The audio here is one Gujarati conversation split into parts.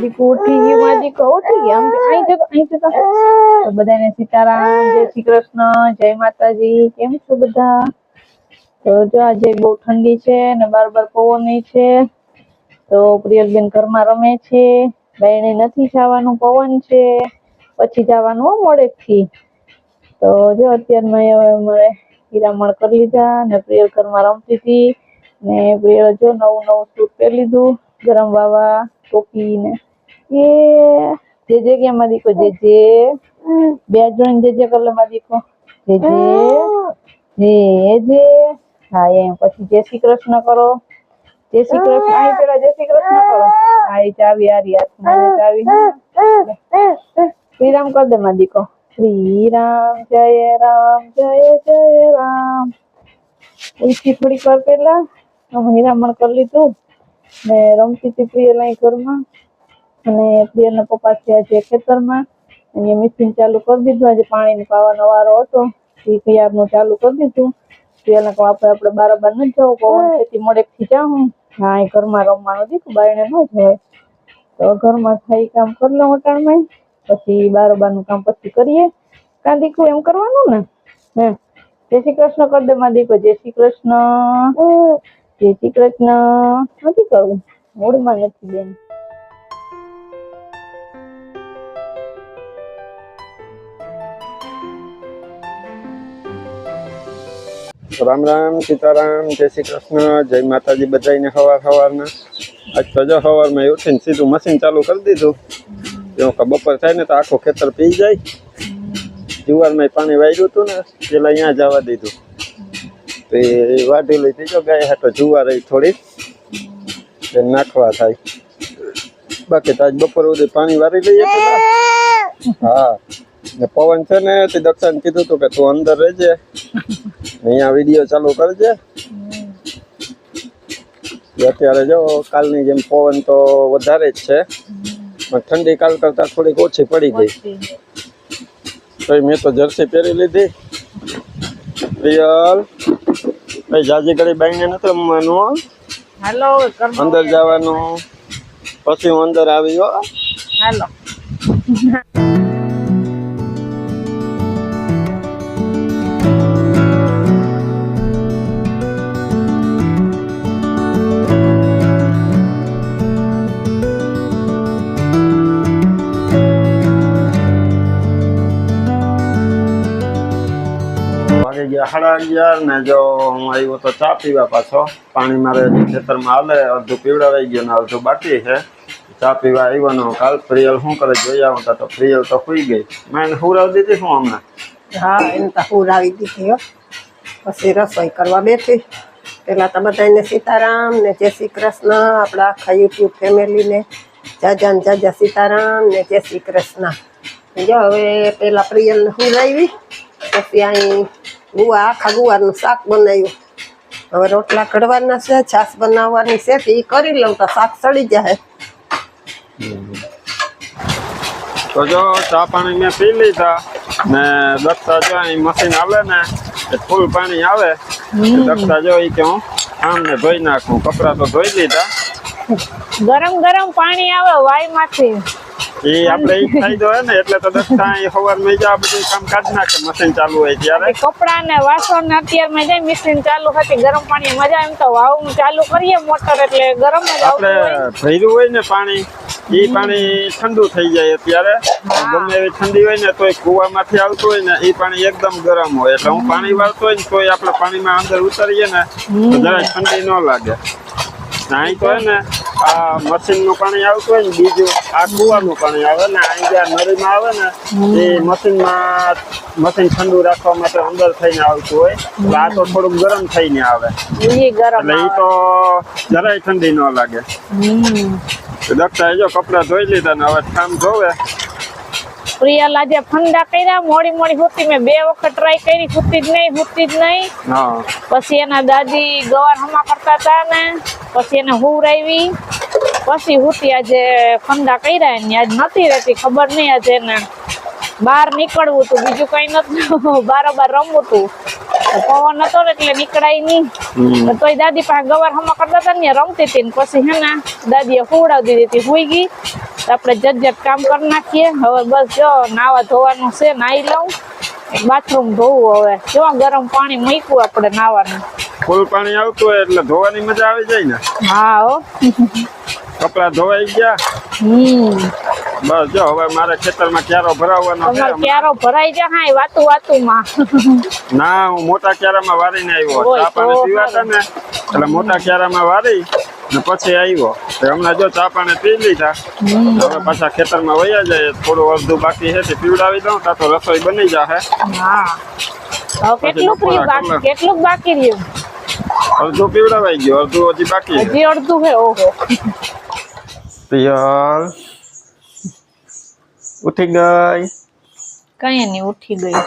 દીકુ ઉઠી ગઈ, મારી દીકુ ઉઠી ગઈ. આમ અહીં જતો તો બધાને સીતારામ, જય શ્રી કૃષ્ણ, જય માતાજી. કેમ છો બધા? તો જો આજે બહુ ઠંડી છે ને બાર પવન છે, તો પ્રિયલબેન ઘરમાં રમે છે. બાયણે નથી જવાનું, પવન છે, પછી જવાનું મોડેકથી. તો જો અત્યારમાં અમારે હીરામણ કરી લીધા ને પ્રિયલ ઘરમાં રમતી હતી ને પ્રિયલ જો નવું સૂટ પહેરી લીધું, ગરમ વાવા ટોપી ને એ જે કેમાં દીકો જે બે જોઈને જે કરલે માં દીકો જે હા એમ પછી જય શ્રી કૃષ્ણ કરો. જય શ્રી કૃષ્ણ અહીં પેલા જય શ્રી કૃષ્ણ કરો. હા એ ચાવી હારી હાથમાં ચાવી શ્રીરામ કર દે માં દીકો. શ્રી રામ જય રામ જય જય રામ. ઉલટી થોડીક વાર પેલા હીરામણ કરી લીધું ને રમતી હતી પ્રિયલ અહીં ઘરમાં. અને પ્રિયલના પપ્પા છે આજે ખેતરમાં, અને મશીન ચાલુ કરી દીધું. આજે પાણી પાવાનો વારો હતો, એ તૈયારનું ચાલુ કરી દીધું. પ્રિયલને કહું આપણે બારોબાર નથી જવું, પવન ખેતી મોડેકથી જાઉં. હા એ ઘરમાં રમવાનું દીધું, બાયણે ન જવાય. તો ઘરમાં થાય કામ કરી લઉં અટાણમાં, પછી બારોબારનું કામ પછી કરીએ. કાં દીકું એમ કરવાનું ને? હે જય શ્રી કૃષ્ણ કર દે માં દીકો. જય શ્રી કૃષ્ણ, જય શ્રી કૃષ્ણ નથી કરવું, મૂડમાં નથી બેન. રામ રામ, સીતારામ, જય શ્રી કૃષ્ણ, જય માતાજી બધાને. સવારના આજ તો જો સવારમાં ઉઠીને સીધું મશીન ચાલુ કરી દીધું. જો બપોર થાય ને તો આખું ખેતર પી જાય. જુવારમાં પાણી વાળ્યું હતું ને પેલા અહીંયા જવા દીધું, તો એ વાઢી લીધી. જો ગાય હાટો જુવાર થોડી નાખવા થાય. બાકી તો આજ બપોર સુધી પાણી વારી લઈએ પેલા. હા ને પવન છે ને તે દક્ષાને કીધું હતું કે તું અંદર રહેજે, અહીંયા વિડીયો ચાલુ કરજે. અત્યારે જો કાલની જેમ પવન તો વધારે જ છે, પણ ઠંડી કાલ કરતા થોડીક ઓછી પડી ગઈ. તો મેં તો જર્સી પહેરી લીધી. પ્રિયલ ભાઈ જાજી ઘડી બાઈને નથી રમવાનું, હાલો અંદર જવાનું. પછી હું અંદર આવી ગયો. હાલો ગયા 11:30 ને જો હું આવ્યો તો ચા પીવા. પાછો પાણી મારે ખેતરમાં હાલે, અડધું પીવડાવાઈ ગયું ને અડધું બાકી છે. ચા પીવા આવ્યો. કાલ પ્રિયલ શું કરે જોઈ આવતા, તો પ્રિયલ તો સુઈ ગઈ. મેં હુરાવી દીધી શું હમણાં? હા એને તો હુરાવી દીધી હો. પછી રસોઈ કરવા બેઠી. પેલા તો બધાને સીતારામ ને જય શ્રી કૃષ્ણ. આપણા આખા યુટ્યુબ ફેમિલીને જાજા સીતારામ ને જય શ્રી કૃષ્ણ. જો હવે પેલા પ્રિયલને હુરાવી, પછી અહીં આખા ગુવારનું શાક બનાવ્યું. હવે રોટલા કઢવાના છે, છાશ બનાવવાની છે, એ કરી લઉં તો શાક સડી જાય. તો જો ચા પાણી મેં પી લીધા ને દક્ષા જો અહીં મશીન હાલે ને ફૂલ પાણી આવે. દક્ષા જો કે હું આમ ને ધોઈ નાખું. કપડા તો ધોઈ લીધા. ગરમ પાણી આવે વાયમાંથી, એ આપણે ઈ ફાયદો હે ને, એટલે તો દક્ષા સવારમાં જા બધું કામ કાઢી નાખે મશીન ચાલુ હોય ત્યારે. કપડા ને વાસણ ને અત્યારમાં જાય મશીન ચાલુ હતી ગરમ પાણી મજા. એમ તો વાવ ચાલુ કરીએ મોટર એટલે ગરમ જ આપણે ભર્યું હોય ને પાણી, એ પાણી ઠંડુ થઈ જાય અત્યારે. ગમે એવી ઠંડી હોય ને તોય કુવામાંથી આવતું હોય ને એ પાણી એકદમ ગરમ હોય. એટલે હું પાણી વાળતો હોય ને તોય આપણે પાણીમાં અંદર ઉતરીએ ને તો જરાય ઠંડી ન લાગે. અહીં તો હે ને આ મશીનનું પાણી આવતું હોય ને, બીજું આ કુવાનું પાણી આવે ને, અહીં જ્યાં નળીમાં આવે ને એ મશીન ઠંડુ રાખવા માટે અંદર થઈને આવતું હોય. એટલે આ તો થોડુંક ગરમ થઈને આવે, એટલે એ તો જરાય ઠંડી ન લાગે. દક્ષાએ જો કપડા ધોઈ લીધા ને હવે કામ ધોવે. પ્રિયલ આજે ફંદા કર્યા, મોડી હુતી. મેં 2 વખત ટ્રાય કરી, હુતી જ નહીં. પછી એના દાદી ગવાર હમા કરતા હતા ને, પછી એને હુરાવી, પછી હુતી. આજે ફંદા કર્યા ને આજ નથી રહેતી, ખબર નહીં. આજે એને બહાર નીકળવું હતું, બીજું કઈ નતું, બારોબાર રમવું હતું. પવન હતો ને એટલે નીકળાય નહીં. તોય દાદી પાસે ગવાર હમા કરતા હતા ને રમતી હતી. પછી હે ને દાદીએ હુવડાવી દીધી હતી, હુઈ ગઈ. તો આપણે જટ કામ કરી નાખીએ. હવે બસ જો નાવા ધોવાનું છે, નાઈ લઉં. બાથરૂમ ધોવું હવે. જો ગરમ પાણી મૂક્યું આપણે નાવાનું. ફૂલ પાણી આવતું હોય એટલે ધોવાની મજા આવી જાય ને. હા હો. કપડા ધોવાઈ ગયા. બસ જો હવે મારે ખેતરમાં ક્યારો ભરાવવાનો છે. તમારે ક્યારો ભરાઈ જાય હા વાતુમાં. ના હું મોટા ક્યારામાં વારીને આવ્યો. ચા પાણી પીવાતા ને એટલે મોટા ક્યારામાં વારી ને પછી આવ્યો. હમણાં જો ચા પાણી પી લીધા. હવે પાછા ખેતરમાં વયા જાય. થોડું અડધું બાકી છે તે પીવડાવી દઉં તા તો રસોઈ બની જાય. હા કેટલું બાકી રહ્યું? અડધું પીવડાવાઈ ગયું, અડધું હજી બાકી. હજી અડધું છે. ઓહો પિયલ ઉઠી ગઈ? કઈ નઈ ઉઠી ગઈ.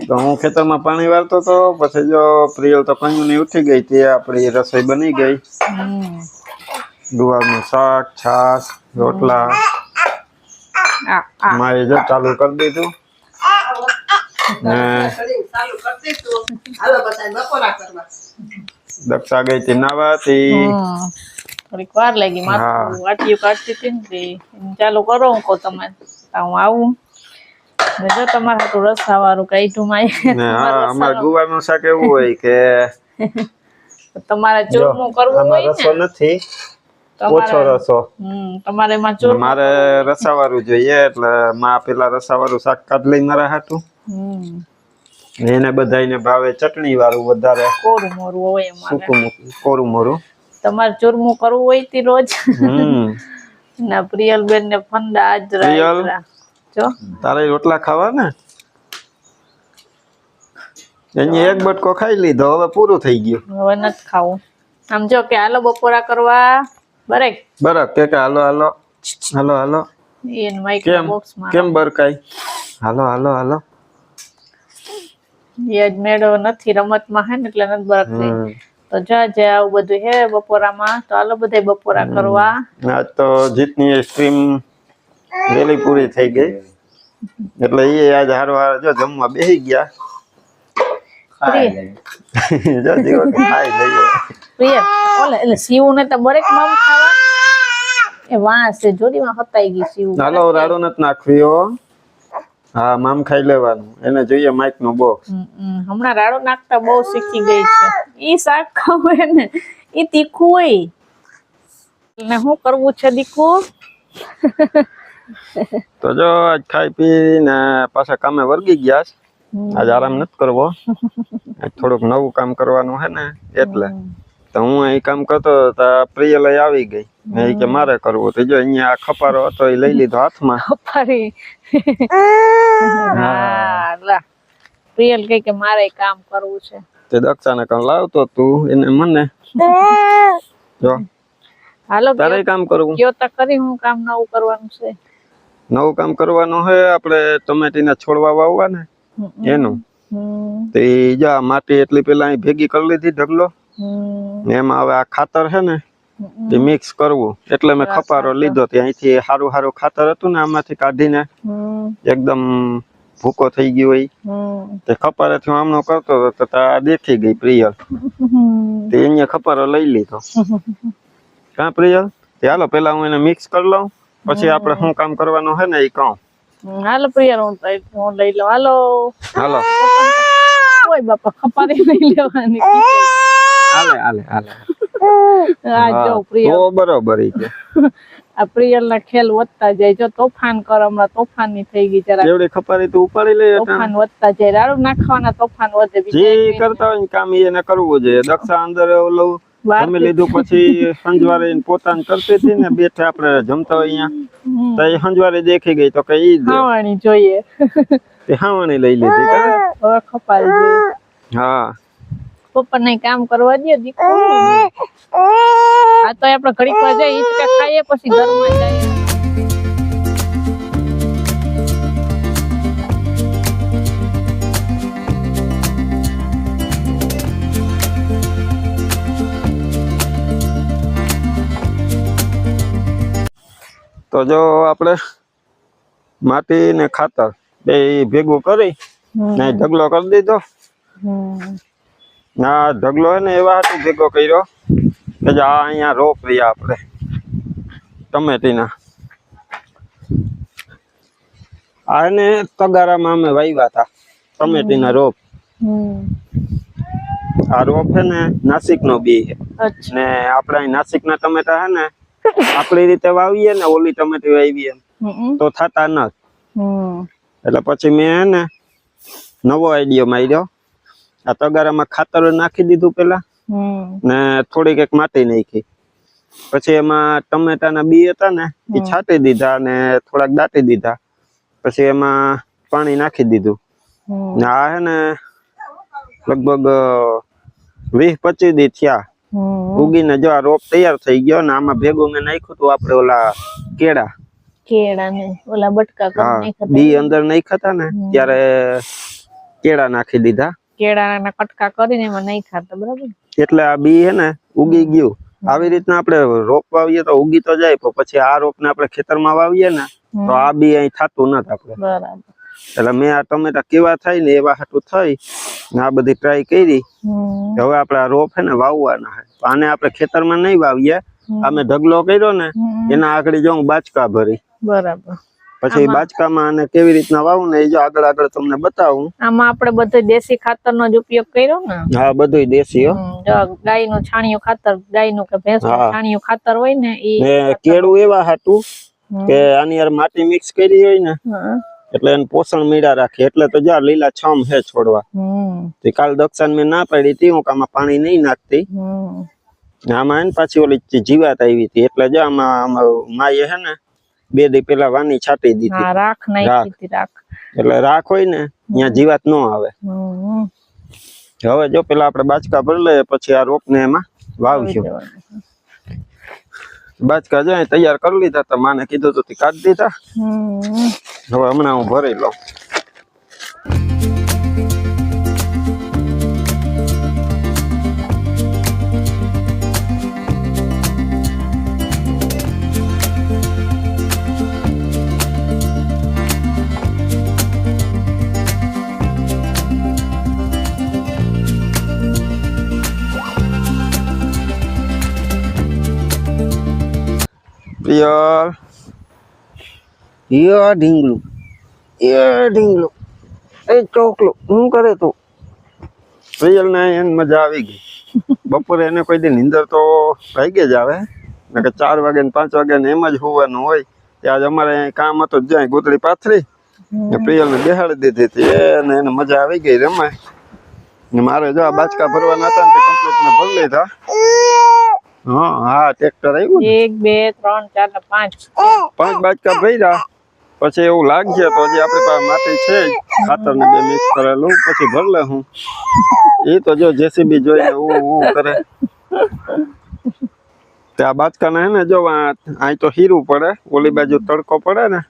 તો હું ખેતરમાં પાણી વાળતો તો પછી જો પ્રિયલ તો કયું નહીં ઉઠી ગઈ. તે આપણી રસોઈ બની ગઈ. ગુવારનું શાક, છાશ, રોટલા મારે જો ચાલુ કરી દીધું. દક્ષા ગઈ હતી નાવાથી. થોડીક વાર લાગી. માથું વાટીયું કાઢતી હતી ને ચાલુ કરો હું કહું તમે હું આવું. જો તમારે હાટું રસા વાળું કાઢ્યું. અમારે ગુવારનું શાક એવું હોય કે તમારે ચૂરમું કરવું હોય રસો નથી, ઓછો રસો. તમારે એમાં ચૂરમું મારે રસાવાળું જોઈએ એટલે માં પેલા રસાવાળું શાક કાઢ લઈ મારા હાટું. એને બધાને ભાવે ચટણી વાળું વધારે. કોરું મોરું હોય સૂકું કોરું મોરું. તમારે ચૂરમું કરવું હોય તે રોજ. ના પ્રિયલ બેન ને ફંદા આજ જો તારે રોટલા ખાવા ને એને એક બટકો ખાઈ લીધો હવે પૂરું થઈ ગયું. હવે નથી ખાવું. આમ જો કે હાલો બપોરા કરવા બરક કે હાલો હાલો હાલો હાલો એન માઈક બોક્સ માં કેમ બરકાઈ? હાલો હાલો હાલો એ મેળો નથી રમતમાં હે ને એટલે નથી બરકતી. તો જે આવું બધું હે બપોરામાં તો હાલો બધા બપોરા કરવા. આજ તો જીતની સ્ટ્રીમ વેલી પૂરી થઈ ગઈ એટલે એ આજ હારો હારો જો જમવા બેસી ગયા. જો જીવો કે ખાઈ લઈએ. પ્રિય ઓલે એટલે શિવ ને તો બરેક મામ ખાવા એ વાંસ છે જોડીમાં હતાઈ ગઈ શિવ. હાલો રાડો નથી નાખવી હો. હા મામ ખાઈ લેવાનું. એને જોઈએ માઈક નો બોક્સ. હમણાં રાડો નાખતા બહુ શીખી ગઈ છે. ઈ શાક ખાવે ને ઈ તીખું હોય ને શું કરવું છે દીકુ? તો જો આજ ખાઈ પી ને પાછા કામે વર્ગી ગયા. આજ આરામ નથી કરવો. આજ થોડુંક નવું કામ કરવાનું હે ને એટલે તો હું અહીં કામ કરતો તો પ્રિયલ આવી ગઈ. ને કે મારે કરવું તો જો અહીંયા ખપારો હતો એ લઈ લીધો હાથમાં. ખપારી હા લા પ્રિયલ કહે કે મારે કામ કરવું છે. તે દક્ષાને કામ લાવતો તું એને મને જો હાલો તારે કામ કરવું કયો તો કરી હું કામ નવું કરવાનું છે. નવું કામ કરવાનું હે આપણે ટમેટીના છોડવા વાવવા ને એનું. તો એ જા માટી એટલી પેલા અહીં ભેગી કરી લીધી ઢગલો. એમાં હવે આ ખાતર છે ને એ મિક્સ કરવું એટલે મેં ખપારો લીધો. ત્યાંથી સારું સારું ખાતર હતું ને આમાંથી કાઢીને એકદમ ભૂકો થઈ ગયો હોય તે ખપારેથી હું આમનો કરતો હતો તો દેખી ગઈ પ્રિયલ. તે અહીંયા ખપારો લઈ લીધો. કાં પ્રિયલ? હાલો પેલા હું એને મિક્સ કરી લઉં પછી આપણે શું કામ કરવાનું છે ને એ કહું. હાલો પ્રિયલ હું લઈ લઉં. હાલો હાલો ઓય બાપા ખપારી લઈ લેવાની. હાલે હાલે હાલે આ જો પ્રિયલ તો બરોબર ઈ કે આ પ્રિયલ ના ખેલ વધતા જાય. જો તોફાન કર હમણાં તોફાન ની થઈ ગઈ જરા. જેવડી ખપારી તું ઉપાડી લે. તોફાન વધતા જાય. રાડું નાખવાના તોફાન વધે. જે કરતા હોય કામ એને કરવું જોઈએ. દક્ષા અંદર ઓલું જમી લીધું પછી સંજવારે પોતાને કરતી હતી ને બેઠે આપણે જમતા હોય અહીંયા તો એ સંજવારે દેખી ગઈ તો કે ઈ ખાવાની જોઈએ તે ખાવાની લઈ લીધી. હવે ખપારી જોઈએ. હા પપ્પા ને કામ કરવા દે દીકરો. આ તો આપણે ઘડીક વાર જઈ ઈચકા ખાઈએ પછી ઘરમાં જઈએ. તો જો આપણે માટી ને ખાતર બે ભેગું કરી ને ઢગલો કરી દીધો. ના ઢગલો હે ને એવા હાટું ભેગો કર્યો કે આ અહીંયા રોપ રહ્યા આપણે ટમેટીના. આને તગારામાં અમે વાવ્યા હતા ટમેટીના રોપ. આ રોપ છે ને નાસિક નો બી છે અચ્છા. ને આપણે અહીં નાસિકના ટમેટા છે ને આપણી રીતે વાવીએ ને ઓલી ટમેટી વાવીએ તો થતા નથી. એટલે પછી મેં હે ને નવો આઈડિયો માર્યો. આ તગારામાં ખાતર નાખી દીધું પેલા ને થોડીક એક માટી નાખી. પછી એમાં ટમેટાના બી હતા ને એ છાંટી દીધા ને થોડાક દાટી દીધા. પછી એમાં પાણી નાખી દીધું ને આ હે ને લગભગ 20-25 દી થયા ઉગીને જો આ રોપ તૈયાર થઈ ગયો ને આમાં ભેગું મેં નાખ્યું હતું આપણે ઓલા કેળા ને ઓલા બટકા કરી બી અંદર નાખ્યા હતા ને ત્યારે કેળા નાખી દીધા. કેળાના કટકા કરીને એમાં નહીં ખાતા બરાબર. એટલે આ બી હે ને ઉગી ગયું. આવી રીતના આપણે રોપ વાવીએ તો ઉગી તો જાય પણ પછી આ રોપ ને આપણે ખેતરમાં વાવીએ ને તો આ બી અહીં થતું નથી આપણે. બરાબર. એટલે મેં આ ટમેટા કેવા થાય ને એવા હાટું થઈ ને આ બધી ટ્રાય કરી. હવે આપણે આ રોપ હે ને વાવવાના હે. આને આપણે ખેતરમાં નહીં વાવીએ. અમે ઢગલો કર્યો ને એના આગળ જો હું બાચકા ભરી. બરાબર. પછી બાચકામાં આને કેવી રીતના વાવું ને એ જો આગળ તમને બતાવું. આમાં આપણે બધું દેશી ખાતરનો જ ઉપયોગ કર્યો ને. હા બધું દેશી હો. ગાયનું છાણિયું ખાતર, ગાયનું કે ભેંસનું છાણિયું ખાતર હોય ને એ કેળું એવા હાટું કે આની યાર માટી મિક્સ કરી હોય ને એટલે એને પોષણ મીડા રાખે. એટલે તો જા લીલા છમ હે છોડવા. તે કાલ દક્ષાને મેં ના પાડી હતી હું આમાં પાણી નહીં નાખતી. આમાં એને પાછી ઓલી જીવાત આવી હતી એટલે જો આમાં માએ હે ને 2 દી પેલા વાની છાંટી દીધી. રાખ નાખી દીધી. રાખ એટલે રાખ હોય ને ત્યાં જીવાત ન આવે. હવે જો પેલા આપણે બાચકા ભરી લઈએ પછી આ રોપ ને એમાં વાવશું. બાચકા જો તૈયાર કરી લીધા તો માને કીધું તો કાઢી દીધા. હવે હમણાં હું ભરી લઉં. યાર યાર ઢીંગલું એ ચોકલું શું કરે તું? પ્રિયલ ને એને મજા આવી ગઈ. બપોરે એને કોઈ દી નીંદર તો ભાઈ જ આવે ને કે 4 વાગે ને 5 વાગે ને એમ જ હોવાનું હોય. ત્યાં અમારે કામ હતું જ્યાં ગોતડી પાથરી ને પ્રિયલ ને બેહાડી દીધી હતી એને મજા આવી ગઈ રમાય. ને મારે જો આ બાચકા ભરવાના હતા ને તે કમ્પ્લીટ ને ભરી લીધા. હા ટ્રેક્ટર આવ્યું 1 2 3 4 5 બાચકા ભર્યા. પછી એવું લાગશે તો હજી આપણી પાસે માટી છે ખાતર ને 2 મિક્સ કરેલું પછી ભર લે હું. એ તો જો જેસીબી જોઈને કરે. ત્યાં બાચકા ને હે ને જો અહીં તો હીરું પડે ઓલી બાજુ તડકો પડે ને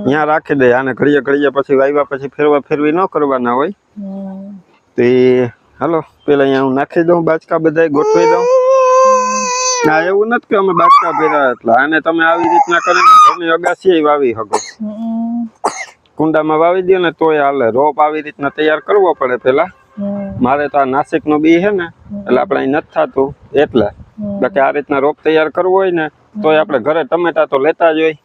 ત્યાં રાખી દે. આને ઘડીએ પછી વાવ્યા પછી ફેરવી ન કરવાના હોય. તો હાલો પેલા અહીંયા હું નાખી દઉં બાચકા બધા ગોઠવી દઉં. ના એવું નથી કે અમે બાચકા ભર્યા એટલે આને તમે આવી રીતના કરીને ઘરની અગાસી વાવી શકો. કુંડામાં વાવી દો ને તોય હાલે. રોપ આવી રીતના તૈયાર કરવો પડે પેલા. મારે તો આ નાસિક નો બી છે ને એટલે આપણે અહીં નથી થતું એટલે બાકી આ રીતના રોપ તૈયાર કરવો હોય ને તોય આપણે ઘરે ટમેટા તો લેતા જ હોય.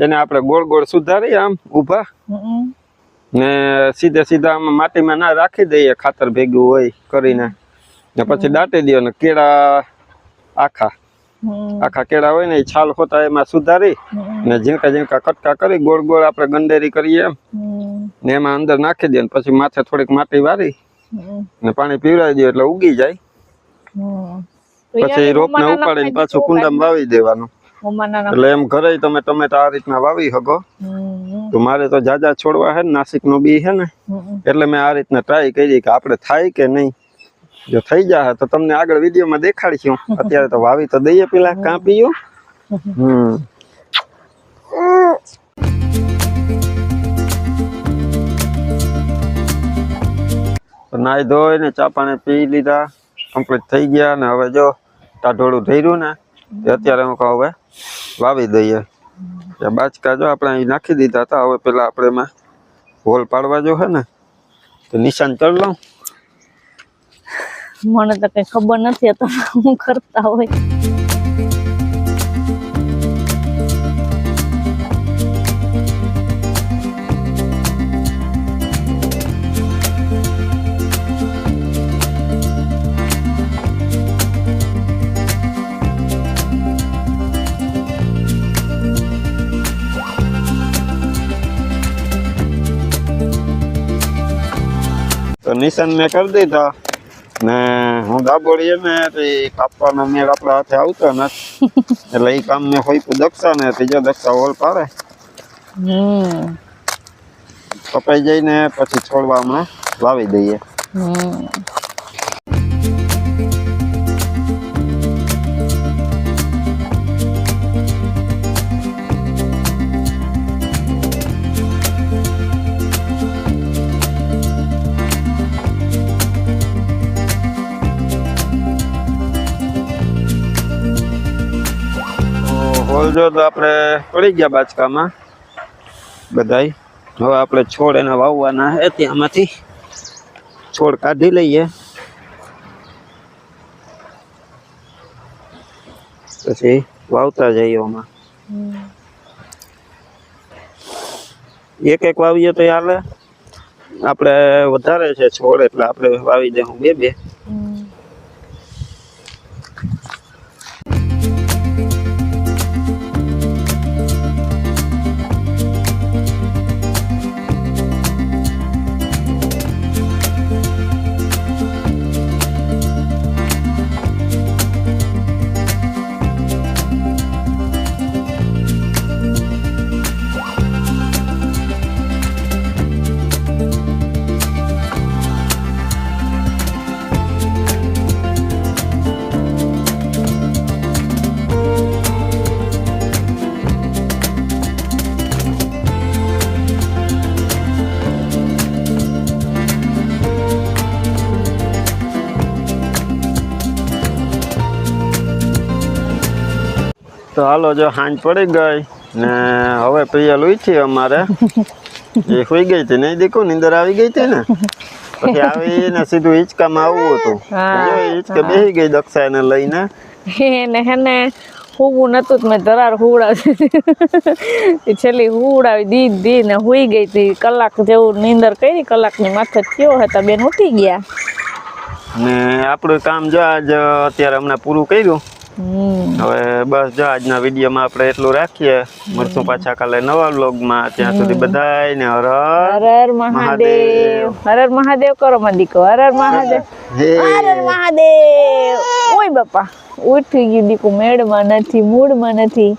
એને આપણે ગોળ ગોળ સુધારી આમ ઊભા ને સીધા આમાં માટીમાં ના રાખી દઈએ ખાતર ભેગું હોય કરીને ને પછી દાટી દો ને કેળા આખા કેળા હોય ને એ છાલ હોતા એમાં સુધારી ને ઝીણકા કટકા કરી ગોળ ગોળ આપણે ગંડેરી કરીએ એમ ને એમાં અંદર નાખી દે પછી માથે થોડીક માટી વારી ને પાણી પીવડાવી દે એટલે ઉગી જાય. પછી રોપ ને ઉપાડીને પાછું કુંડામાં વાવી દેવાનું. એટલે એમ ઘરે તમે ટમેટા આ રીતના વાવી શકો. તો મારે તો જાજા છોડવા હે ને નાસિક નો બી હે ને એટલે મેં આ રીતના ટ્રાય કરી કે આપણે થાય કે નહીં. જો થઈ જાય તો તમને આગળ વિડીયોમાં દેખાડીશું. અત્યારે તો વાવી તો દઈએ પેલા કાપીયું. નાઈ ધોઈ ને ચા પાણી પી લીધા કમ્પ્લીટ થઈ ગયા ને હવે જો ટાઢોળું ધર્યું ને અત્યારે હું કહું હવે વાવી દઈએ. બાચકા જો આપણે અહીં નાખી દીધા હતા. હવે પેલા આપણે એમાં હોલ પાડવા જો હે ને તો નિશાન કરી લઉં. મને તો કઈ ખબર નથી તો હું કરતા હોય. તો નિશાન મેં કરી દીધા ને હું દાબોડીએ ને તે કાપવાનો મેળ આપણા હાથે આવતો નથી એટલે એ કામ મેં હોય દક્ષા ને ત્રીજો દક્ષા હોલ પાડે કપાઈ જઈને પછી છોડવા હમણાં વાવી દઈએ. હોલ જો તો આપણે પડી ગયા બાચકામાં બધાય. હવે આપણે છોડ એના વાવવાના છે ત્યાંમાંથી છોડ કાઢી લઈએ પછી વાવતા જઈએ. આમાં એક એક વાવીએ તો હાલે. આપણે વધારે છે છોડ એટલે આપણે વાવી દઉં બે બે. તો હાલો જો હાંજ પડી ગઈ ને હવે પ્રિયલ ઉઠી અમારે એ સુઈ ગઈ હતી નહીં દીકુ નીંદર આવી ગઈ હતી ને પછી આવીને સીધું હિંચકામાં આવવું હતું. જો હિંચકે બેસી ગઈ દક્ષાને લઈને એને હેને હુવું નતું મેં ધરાર હુવડાવી છેલ્લી હુવડાવી દીધી ને હુઈ ગઈ હતી. કલાક જેવું નીંદર કરી કલાકની માથે થયો હતા બેન ઉઠી ગયા ને આપણું કામ જો આજ અત્યારે હમણાં પૂરું કર્યું. હવે બસ જો આજના વિડીયોમાં આપણે એટલું રાખીએ. મળશું પાછા કાલે નવા વ્લોગમાં. ત્યાં સુધી બધાયને હર હર મહાદેવ. હર મહાદેવ કરો દીકો. હર મહાદેવ. હર મહાદેવ. ઓય બાપા ઉઠી ગયું દીકુ મેળમાં નથી મૂડમાં નથી.